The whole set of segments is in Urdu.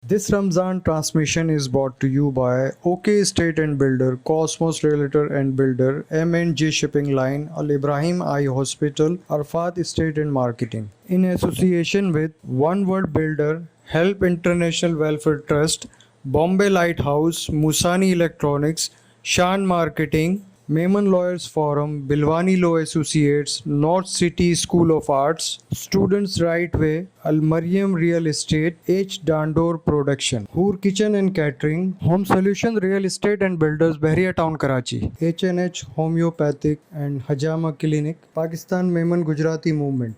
This Ramzan transmission is brought to you by OK Estate and Builder, Cosmos Realtor and Builder, M&G Shipping Line, Al Ibrahim Eye Hospital, Arfat Estate and Marketing. In association with One World Builder, Help International Welfare Trust, Bombay Lighthouse, Musani Electronics, Shan Marketing, Mehman Lawyers Forum, Bilwani Law Associates, North City School of Arts, Students Right Way, Al Mariam Real Estate, H. Dandor Production, Hoor Kitchen and Catering, Home Solution Real Estate and Builders, Bahria Town, Karachi, H&H Homeopathic and Hajama Clinic, Pakistan Mehman Gujarati Movement.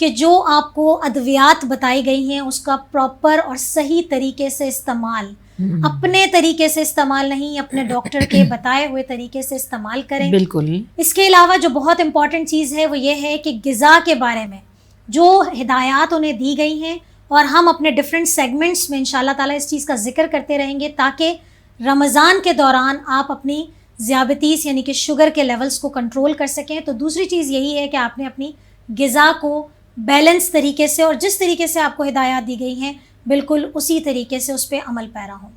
کہ جو آپ کو ادویات بتائی گئی ہیں اس کا پراپر اور صحیح طریقے سے استعمال، اپنے طریقے سے استعمال نہیں، اپنے ڈاکٹر کے بتائے ہوئے طریقے سے استعمال کریں. بالکل. اس کے علاوہ جو بہت امپورٹنٹ چیز ہے وہ یہ ہے کہ غذا کے بارے میں جو ہدایات انہیں دی گئی ہیں، اور ہم اپنے ڈفرینٹ سیگمنٹس میں انشاءاللہ تعالیٰ اس چیز کا ذکر کرتے رہیں گے تاکہ رمضان کے دوران آپ اپنی ذیابیطیس یعنی کہ شوگر کے لیولز کو کنٹرول کر سکیں. تو دوسری چیز یہی ہے کہ آپ نے اپنی غذا کو بیلنس طریقے سے اور جس طریقے سے آپ کو ہدایات دی گئی ہیں بالکل اسی طریقے سے اس پہ عمل پیرا ہوں.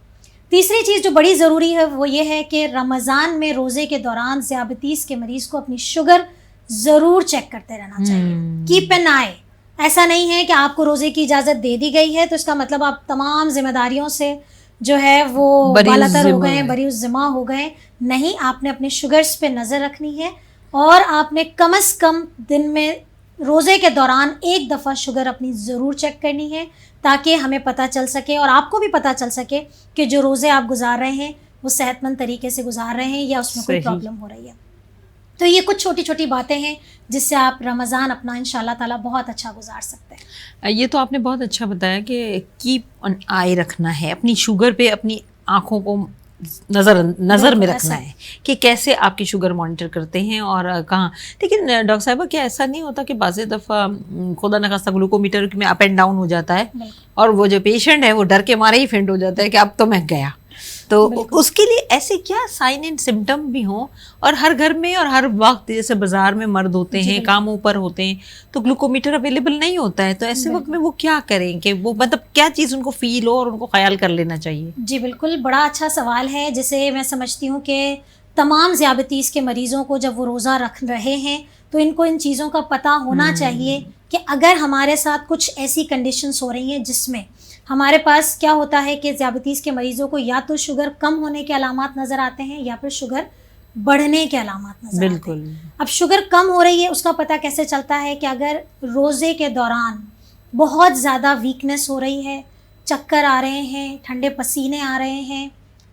تیسری چیز جو بڑی ضروری ہے وہ یہ ہے کہ رمضان میں روزے کے دوران ذیابیطیس کے مریض کو اپنی شوگر ضرور چیک کرتے رہنا چاہیے. کیپ این آئی. ایسا نہیں ہے کہ آپ کو روزے کی اجازت دے دی گئی ہے تو اس کا مطلب آپ تمام ذمہ داریوں سے جو ہے وہ بالاتر ہو گئے، بری الذمہ ہو گئے. نہیں، آپ نے اپنے شوگرز پہ نظر رکھنی ہے اور آپ نے کم از کم دن میں روزے کے دوران ایک دفعہ شوگر اپنی ضرور چیک کرنی ہے تاکہ ہمیں پتہ چل سکے اور آپ کو بھی پتہ چل سکے کہ جو روزے آپ گزار رہے ہیں وہ صحت مند طریقے سے گزار رہے ہیں یا اس میں کوئی پرابلم ہو رہی ہے. تو یہ کچھ چھوٹی چھوٹی باتیں ہیں جس سے آپ رمضان اپنا انشاءاللہ تعالیٰ بہت اچھا گزار سکتے ہیں. یہ تو آپ نے بہت اچھا بتایا کہ کیپ این آئی رکھنا ہے، اپنی شوگر پہ اپنی آنکھوں کو نظر میں رکھنا ہے کہ کیسے آپ کی شوگر مانیٹر کرتے ہیں اور کہاں. لیکن ڈاکٹر صاحبہ کیا ایسا نہیں ہوتا کہ بعض دفعہ خدا نخواستہ گلوکومیٹر میں اپ اینڈ ڈاؤن ہو جاتا ہے اور وہ جو پیشنٹ ہے وہ ڈر کے مارے ہی فینٹ ہو جاتا ہے کہ اب تو میں گیا. تو اس کے لیے ایسے کیا سائن اینڈ سمٹم بھی ہوں، اور ہر گھر میں اور ہر وقت جیسے بازار میں مرد ہوتے ہیں، کاموں پر ہوتے ہیں، تو گلوکومیٹر اویلیبل نہیں ہوتا ہے، تو ایسے وقت میں وہ کیا کریں کہ وہ مطلب کیا چیز ان کو فیل ہو اور ان کو خیال کر لینا چاہیے؟ جی بالکل، بڑا اچھا سوال ہے جسے میں سمجھتی ہوں کہ تمام ذیابیطیس کے مریضوں کو جب وہ روزہ رکھ رہے ہیں تو ان کو ان چیزوں کا پتہ ہونا چاہیے کہ اگر ہمارے ساتھ کچھ ایسی کنڈیشنز ہو رہی ہیں جس میں ہمارے پاس کیا ہوتا ہے کہ ذیابیطیس کے مریضوں کو یا تو شوگر کم ہونے کے علامات نظر آتے ہیں یا پھر شوگر بڑھنے کے علامات نظر آتے ہیں. اب شوگر کم ہو رہی ہے اس کا پتہ کیسے چلتا ہے کہ اگر روزے کے دوران بہت زیادہ ویکنس ہو رہی ہے، چکر آ رہے ہیں، ٹھنڈے پسینے آ رہے ہیں،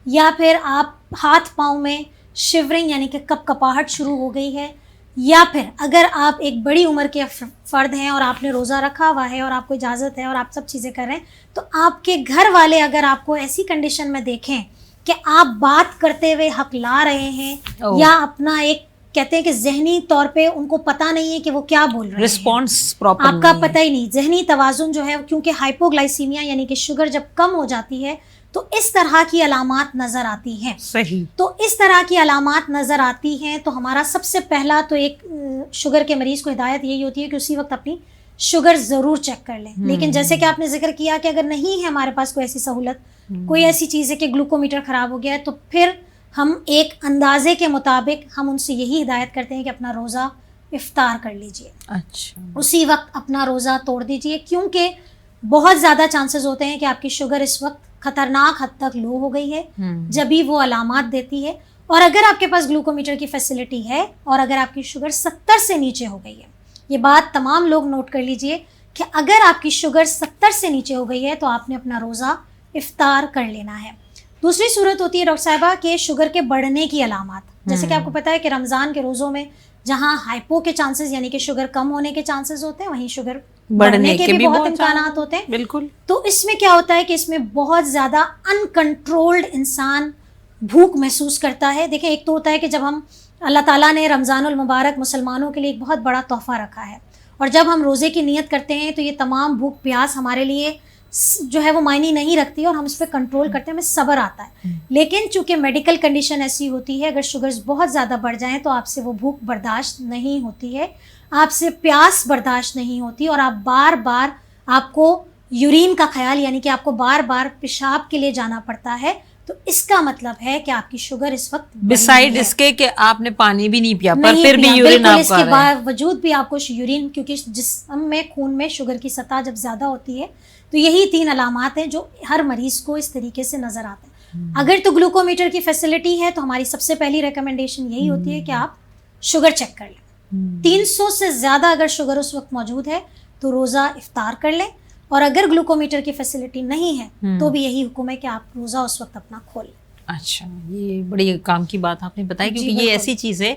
یا پھر آپ ہاتھ پاؤں میں شیورنگ یعنی کہ کپ کپاہٹ شروع ہو گئی ہے، یا پھر اگر آپ ایک بڑی عمر کے فرد ہیں اور آپ نے روزہ رکھا ہوا ہے اور آپ کو اجازت ہے اور آپ سب چیزیں کر رہے ہیں، تو آپ کے گھر والے اگر آپ کو ایسی کنڈیشن میں دیکھیں کہ آپ بات کرتے ہوئے ہکلا رہے ہیں یا اپنا ایک کہتے ہیں کہ ذہنی طور پہ ان کو پتہ نہیں ہے کہ وہ کیا بول رہے ہیں، رسپانس پراپر آپ کا پتہ ہی نہیں، ذہنی توازن جو ہے، کیونکہ ہائپوگلائسیمیا یعنی کہ شوگر جب کم ہو جاتی ہے تو اس طرح کی علامات نظر آتی ہیں. صحیح. تو اس طرح کی علامات نظر آتی ہیں تو ہمارا سب سے پہلا تو ایک شوگر کے مریض کو ہدایت یہی ہوتی ہے کہ اسی وقت اپنی شوگر ضرور چیک کر لیں. لیکن جیسے کہ آپ نے ذکر کیا کہ اگر نہیں ہے ہمارے پاس کوئی ایسی سہولت، کوئی ایسی چیز ہے کہ گلوکومیٹر خراب ہو گیا ہے، تو پھر ہم ایک اندازے کے مطابق ہم ان سے یہی ہدایت کرتے ہیں کہ اپنا روزہ افطار کر لیجئے. اچھا. اسی وقت اپنا روزہ توڑ دیجئے، کیونکہ بہت زیادہ چانسز ہوتے ہیں کہ آپ کی شوگر اس وقت خطرناک حد تک لو ہو گئی ہے جبھی وہ علامات دیتی ہے. اور اگر آپ کے پاس گلوکومیٹر کی فیسلٹی ہے اور اگر آپ کی شوگر 70 سے نیچے ہو گئی ہے، یہ بات تمام لوگ نوٹ کر لیجئے کہ اگر آپ کی شوگر 70 سے نیچے ہو گئی ہے تو آپ نے اپنا روزہ افطار کر لینا ہے. دوسری صورت ہوتی ہے ڈاکٹر صاحبہ کہ شوگر کے بڑھنے کی علامات. جیسے کہ آپ کو پتہ ہے کہ رمضان کے روزوں میں جہاں ہائپو کے چانسز یعنی کہ شوگر کم ہونے کے چانسز ہوتے ہیں، وہیں شوگر بڑھنے کے بھی بہت امکانات ہوتے ہیں. بالکل. تو اس میں کیا ہوتا ہے کہ اس میں بہت زیادہ انکنٹرولڈ انسان بھوک محسوس کرتا ہے. دیکھیں، ایک تو ہوتا ہے کہ جب ہم اللہ تعالیٰ نے رمضان المبارک مسلمانوں کے لیے ایک بہت بڑا تحفہ رکھا ہے، اور جب ہم روزے کی نیت کرتے ہیں تو یہ تمام بھوک پیاس ہمارے لیے جو ہے وہ معنی نہیں رکھتی اور ہم اس پہ کنٹرول کرتے ہیں، ہمیں صبر آتا ہے. لیکن چونکہ میڈیکل کنڈیشن ایسی ہوتی ہے، اگر شوگرز بہت زیادہ بڑھ جائیں تو آپ سے وہ بھوک برداشت نہیں ہوتی ہے، آپ سے پیاس برداشت نہیں ہوتی، اور آپ بار بار آپ کو یورین کا خیال یعنی کہ آپ کو بار بار پیشاب کے لیے جانا پڑتا ہے. تو اس کا مطلب ہے کہ آپ کی شوگر اس وقت بسائیڈ اس کے کہ آپ نے پانی بھی نہیں پیا پر پھر بھی یورین آپ کا اس کے باوجود بھی آپ کو یورین، کیونکہ جسم میں خون میں شوگر کی سطح جب زیادہ ہوتی ہے تو یہی 3 علامات ہیں جو ہر مریض کو اس طریقے سے نظر آتے ہیں. اگر تو گلوکومیٹر کی فیسلٹی ہے تو ہماری سب سے پہلی ریکمنڈیشن یہی ہوتی ہے کہ آپ شوگر چیک کر لیں. 300 سے زیادہ اگر شوگر اس وقت موجود ہے تو روزہ افطار کر لیں، اور اگر گلوکومیٹر کی فیسلٹی نہیں ہے تو بھی یہی حکم ہے کہ آپ روزہ اس وقت اپنا کھول لیں. اچھا، یہ بڑی کام کی بات آپ نے بتائی، کیونکہ جی، یہ بالکل۔ ایسی چیز ہے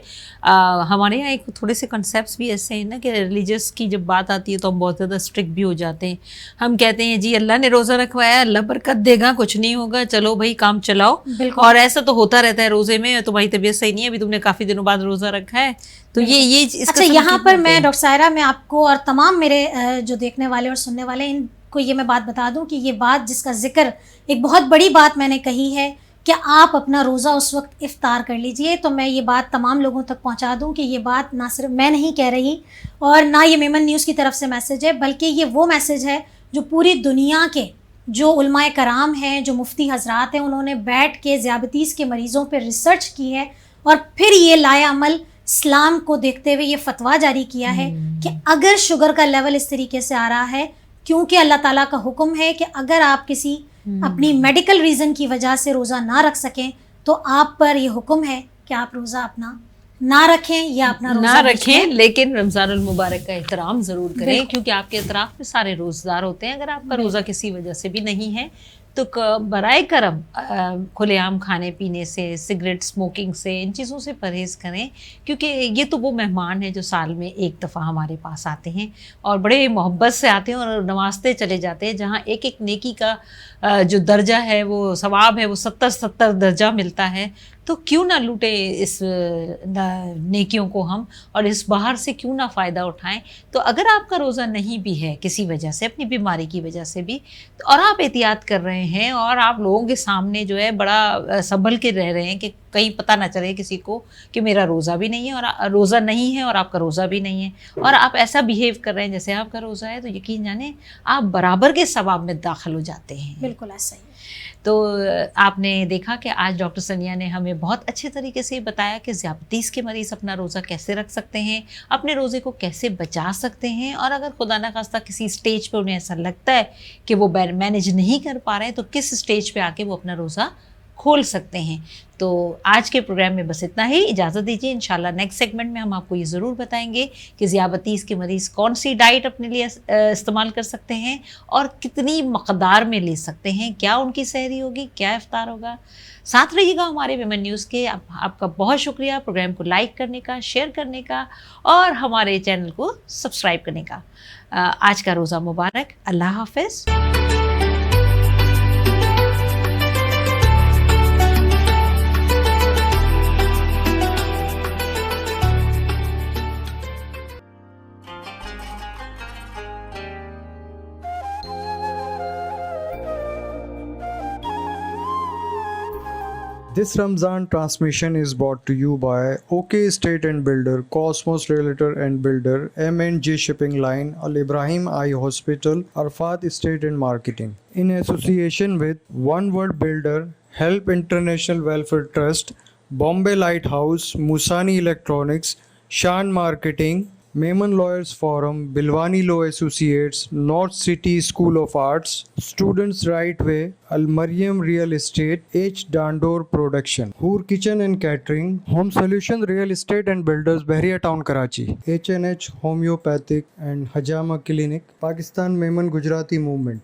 ہمارے یہاں ایک تھوڑے سے کنسیپٹس بھی ایسے ہیں نا کہ ریلیجس کی جب بات آتی ہے تو ہم بہت زیادہ اسٹرکٹ بھی ہو جاتے ہیں. ہم کہتے ہیں جی اللہ نے روزہ رکھوایا، اللہ برکت دے گا، کچھ نہیں ہوگا، چلو بھائی کام چلاؤ. بالکل۔ اور ایسا تو ہوتا رہتا ہے روزے میں، تمہاری طبیعت صحیح نہیں ہے، ابھی تم نے کافی دنوں بعد روزہ رکھا ہے تو یہ اس اچھا، یہاں پر میں ڈاکٹر سائرہ میں آپ کو اور تمام میرے جو دیکھنے والے اور سننے والے ان کو یہ میں بات بتا دوں کہ یہ بات جس کا ذکر ایک بہت بڑی بات میں نے کہی ہے کہ آپ اپنا روزہ اس وقت افطار کر لیجئے، تو میں یہ بات تمام لوگوں تک پہنچا دوں کہ یہ بات نہ صرف میں نہیں کہہ رہی اور نہ یہ میمن نیوز کی طرف سے میسج ہے، بلکہ یہ وہ میسج ہے جو پوری دنیا کے جو علماء کرام ہیں، جو مفتی حضرات ہیں، انہوں نے بیٹھ کے ذیابیطیز کے مریضوں پہ ریسرچ کی ہے اور پھر یہ لائے عمل اسلام کو دیکھتے ہوئے یہ فتویٰ جاری کیا ہے کہ اگر شوگر کا لیول اس طریقے سے آ رہا ہے، کیونکہ اللہ تعالیٰ کا حکم ہے کہ اگر آپ کسی اپنی میڈیکل ریزن کی وجہ سے روزہ نہ رکھ سکیں تو آپ پر یہ حکم ہے کہ آپ روزہ اپنا نہ رکھیں یا اپنا روزہ نہ رکھیں، لیکن رمضان المبارک کا احترام ضرور کریں، کیونکہ آپ کے اطراف میں سارے روزہ دار ہوتے ہیں. اگر آپ کا روزہ کسی وجہ سے بھی نہیں ہے تو برائے کرم کھلے عام کھانے پینے سے، سگریٹ اسموکنگ سے، ان چیزوں سے پرہیز کریں، کیونکہ یہ تو وہ مہمان ہیں جو سال میں ایک دفعہ ہمارے پاس آتے ہیں اور بڑے محبت سے آتے ہیں اور نوازتے چلے جاتے ہیں. جہاں ایک ایک نیکی کا جو درجہ ہے، وہ ثواب ہے، وہ 70 درجہ ملتا ہے، تو کیوں نہ لوٹے اس نیکیوں کو ہم، اور اس بہار سے کیوں نہ فائدہ اٹھائیں. تو اگر آپ کا روزہ نہیں بھی ہے کسی وجہ سے، اپنی بیماری کی وجہ سے بھی، اور آپ احتیاط کر رہے ہیں اور آپ لوگوں کے سامنے جو ہے بڑا سنبھل کے رہ رہے ہیں کہ کہیں پتہ نہ چلے کسی کو کہ میرا روزہ بھی نہیں ہے، اور روزہ نہیں ہے اور آپ کا روزہ بھی نہیں ہے، اور آپ ایسا بیہیو کر رہے ہیں جیسے آپ کا روزہ ہے، تو یقین جانیں آپ برابر کے ثواب میں داخل ہو جاتے ہیں. بالکل ایسا ہی. تو آپ نے دیکھا کہ آج ڈاکٹر ثانیہ نے ہمیں بہت اچھے طریقے سے بتایا کہ ذیابیطیز کے مریض اپنا روزہ کیسے رکھ سکتے ہیں، اپنے روزے کو کیسے بچا سکتے ہیں، اور اگر خدا نہ خواستہ کسی سٹیج پہ انہیں ایسا لگتا ہے کہ وہ مینیج نہیں کر پا رہے ہیں تو کس سٹیج پہ آ کے وہ اپنا روزہ کھول سکتے ہیں. تو آج کے پروگرام میں بس اتنا ہی. اجازت دیجیے، انشاءاللہ نیکسٹ سیگمنٹ میں ہم آپ کو یہ ضرور بتائیں گے کہ ذیابیطیز کے مریض کون سی ڈائٹ اپنے لیے استعمال کر سکتے ہیں اور کتنی مقدار میں لے سکتے ہیں، کیا ان کی سحری ہوگی، کیا افطار ہوگا. ساتھ رہیے گا ہمارے ویمن نیوز کے. آپ کا بہت شکریہ پروگرام کو لائک کرنے کا، شیئر کرنے کا اور ہمارے چینل کو سبسکرائب کرنے کا. آج کا روزہ مبارک. اللہ حافظ. This Ramzan transmission is brought to you by OK Estate and Builder, Cosmos Realtor and Builder, M&G Shipping Line, Al Ibrahim Eye Hospital, Arfat Estate and Marketing. In association with One World Builder, Help International Welfare Trust, Bombay Lighthouse, Musani Electronics, Shan Marketing, Maiman Lawyers Forum, Bilwani Law Associates, North City School of Arts, Students Right Way, Al Mariam Real Estate, H. Dandor Production, Hoor Kitchen and Catering, Home Solution Real Estate and Builders, Bahria Town, Karachi, H&H Homeopathic and Hajama Clinic, Pakistan Maiman Gujarati Movement.